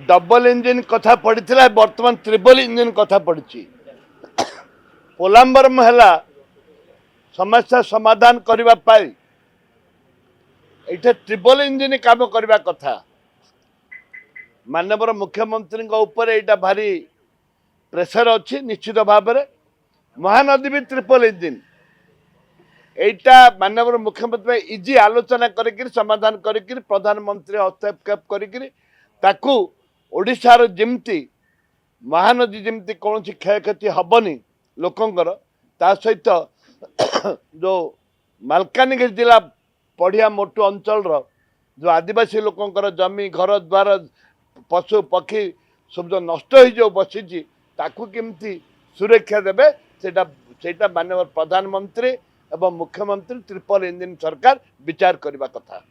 Double engine कथा पड़ी बर्तमान ट्रिपल इंजिन कथा पड़ी पोलाम्बरम है समस्या समाधान करने ये ट्रिपल इंजिन काम करने कथा माननीय मुख्यमंत्री ऊपर यहाँ भारी प्रेसर अच्छी निश्चित भाव में महानदी भी ट्रिपल इंजिन यहाँ माननीय मुख्यमंत्री इजी आलोचना कर समाधान कर प्रधानमंत्री हस्तक्षेप कर ओडिशार जमती महानदी जमती कौन क्षय क्षति हेनी लोकंर ता सहित जो मालकानगिरी जिला पढ़िया मोटू अंचल जो आदिवासी लोकंर जमी घर द्वार पशु पक्षी सब जो नष्ट हो बसी केमती सुरक्षा देवे सेटा माननीय प्रधानमंत्री एवं मुख्यमंत्री ट्रिपल इंजिन सरकार विचार करने कथा।